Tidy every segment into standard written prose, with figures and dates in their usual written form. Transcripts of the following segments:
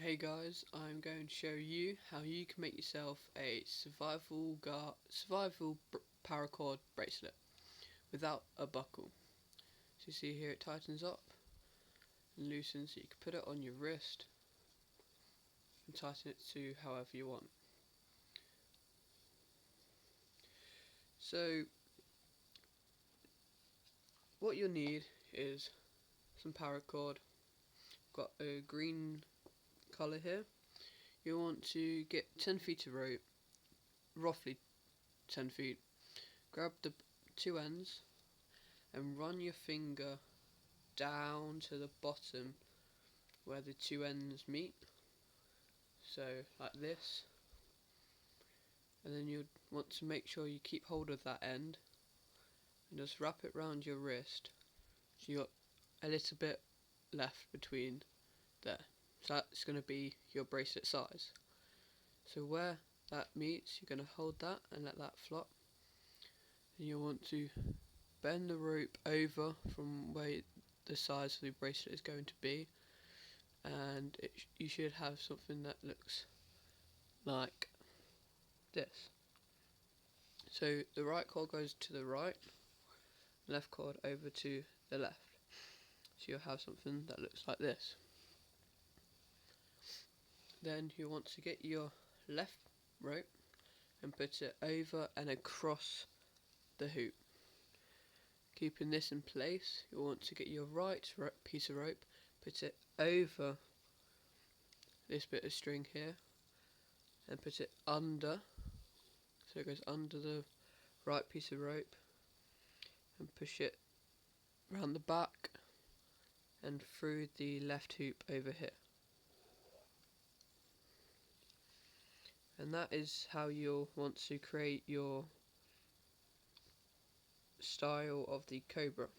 Hey guys, I'm going to show you how you can make yourself a survival paracord bracelet without a buckle. So you see here it tightens up and loosens, so you can put it on your wrist and tighten it to however you want. So what you'll need is some paracord. Got a green colour here. You want to get 10 feet of rope, roughly 10 feet. Grab the two ends and run your finger down to the bottom where the two ends meet, so like this, and then you want to make sure you keep hold of that end and just wrap it round your wrist, so you got a little bit left between there, so that's going to be your bracelet size. So where that meets, you're going to hold that and let that flop, and you'll want to bend the rope over from where the size of the bracelet is going to be, and you should have something that looks like this. So the right cord goes to the right, left cord over to the left, so you'll have something that looks like this. Then you want to get your left rope and put it over and across the hoop. Keeping this in place, you'll want to get your right piece of rope, put it over this bit of string here, and put it under, so it goes under the right piece of rope, and push it round the back and through the left hoop over here. And that is how you'll want to create your style of the cobra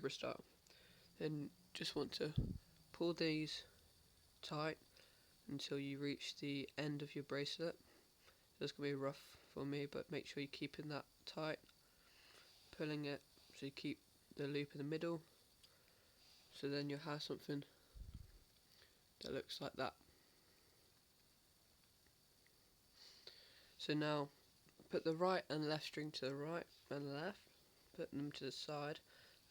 style. Then just want to pull these tight until you reach the end of your bracelet. It's going to be rough for me, but make sure you're keeping that tight, pulling it so you keep the loop in the middle, so then you'll have something that looks like that. So now put the right and left string to the right and left, put them to the side.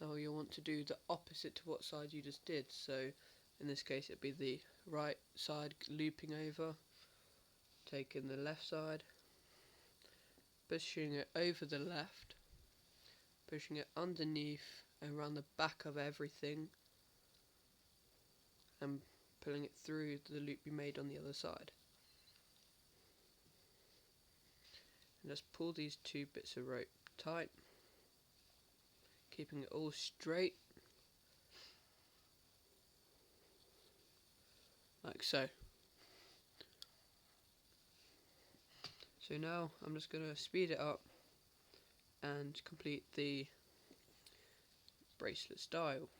Now you'll want to do the opposite to what side you just did, so in this case it'd be the right side looping over, taking the left side, pushing it over the left, pushing it underneath and around the back of everything, and pulling it through the loop you made on the other side. And just pull these two bits of rope tight, keeping it all straight, like so. So now I'm just going to speed it up and complete the bracelet style.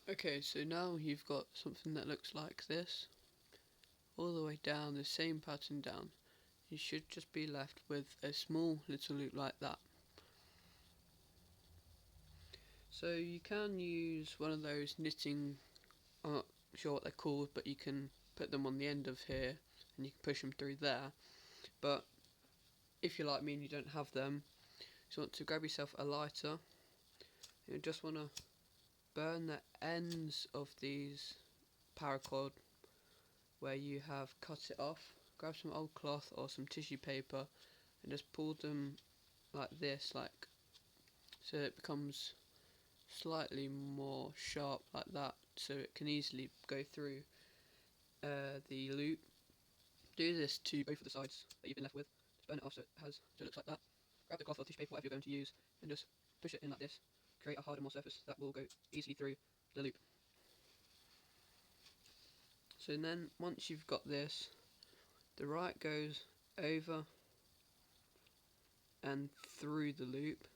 Okay, so now you've got something that looks like this, all the way down, the same pattern down. You should just be left with a small little loop like that. So you can use one of those knitting, I'm not sure what they're called, but you can put them on the end of here and you can push them through there. But if you're like me and you don't have them, you want to grab yourself a lighter. You just want to burn the ends of these paracord where you have cut it off. Grab some old cloth or some tissue paper and just pull them like this, like so it becomes slightly more sharp like that, so it can easily go through the loop. Do this to both of the sides that you've been left with. Just burn it off so it looks like that. Grab the cloth or tissue paper, whatever you're going to use, and just push it in like this. Create a harder, more surface that will go easily through the loop. So then once you've got this, the right goes over and through the loop,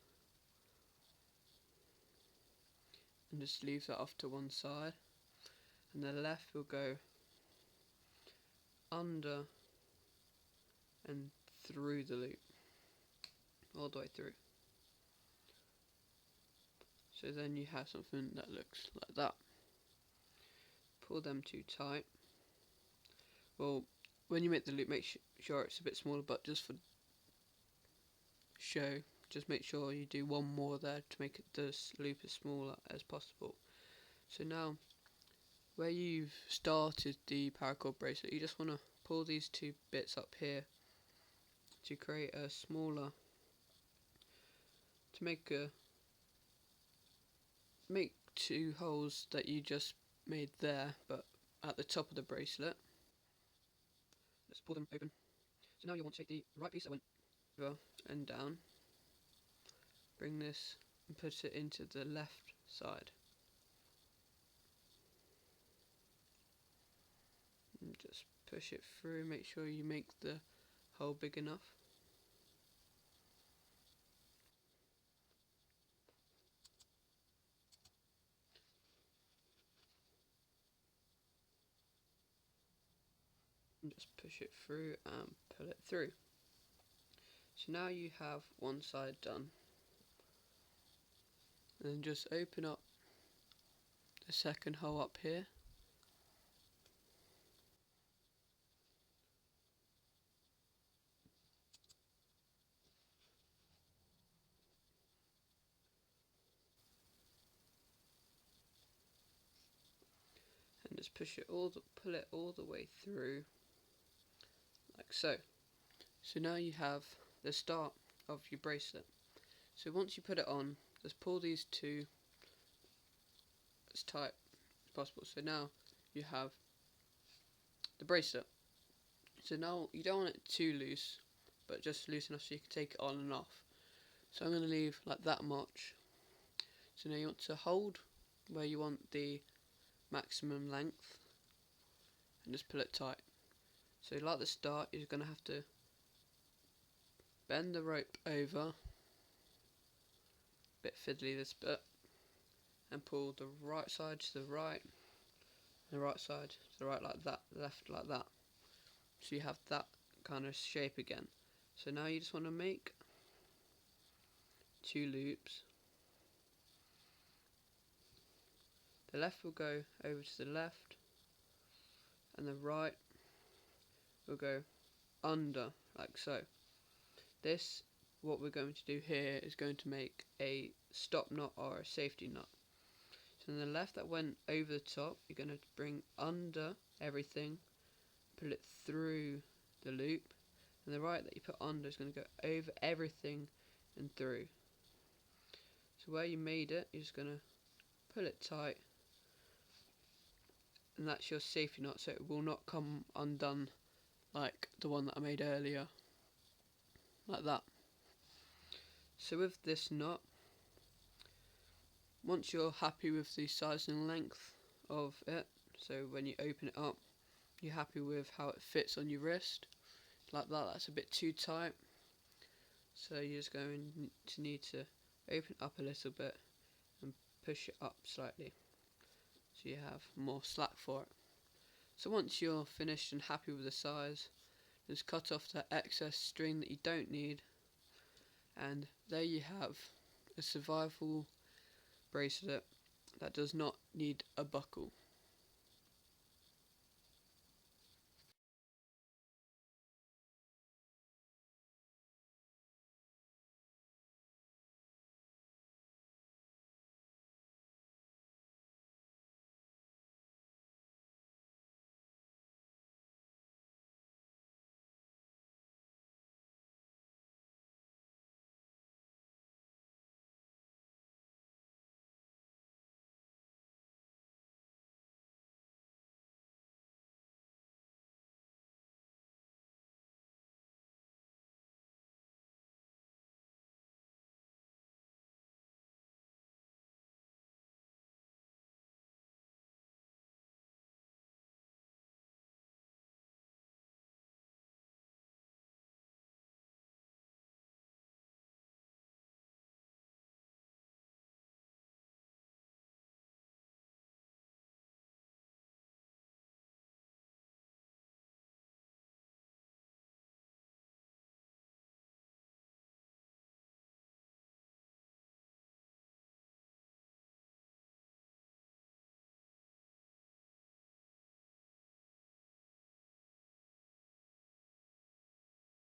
and just leave that off to one side, and the left will go under and through the loop, all the way through. So then you have something that looks like that. Pull them too tight. Well, when you make the loop, make sure it's a bit smaller, but just for show, just make sure you do one more there to make this loop as small as possible. So now, where you've started the paracord bracelet, you just want to pull these two bits up here to create a smaller, to make two holes that you just made there, but at the top of the bracelet. Let's pull them open. So now you want to take the right piece that went over and down, bring this and put it into the left side. And just push it through, make sure you make the hole big enough. And just push it through and pull it through. So now you have one side done. And then just open up the second hole up here. And just pull it all the way through, like so. So now you have the start of your bracelet. So once you put it on, just pull these two as tight as possible. So now you have the bracelet. So now you don't want it too loose, but just loose enough so you can take it on and off. So I'm going to leave like that much. So now you want to hold where you want the maximum length and just pull it tight. So like the start, you're going to have to bend the rope over, a bit fiddly this bit, and pull the right side to the right, and the right side to the right like that, left like that. So you have that kind of shape again. So now you just want to make two loops. The left will go over to the left, and the right will go under, like so. This, what we're going to do here, is going to make a stop knot or a safety knot. So on the left that went over the top, you're going to bring under everything, pull it through the loop, and the right that you put under is going to go over everything and through. So where you made it, you're just going to pull it tight, and that's your safety knot, so it will not come undone like the one that I made earlier, like that. So with this knot, once you're happy with the size and length of it, so when you open it up, you're happy with how it fits on your wrist, like that, that's a bit too tight, so you're just going to need to open it up a little bit and push it up slightly. so you have more slack for it. So once you're finished and happy with the size, just cut off the excess string that you don't need, and there you have a survival bracelet that does not need a buckle.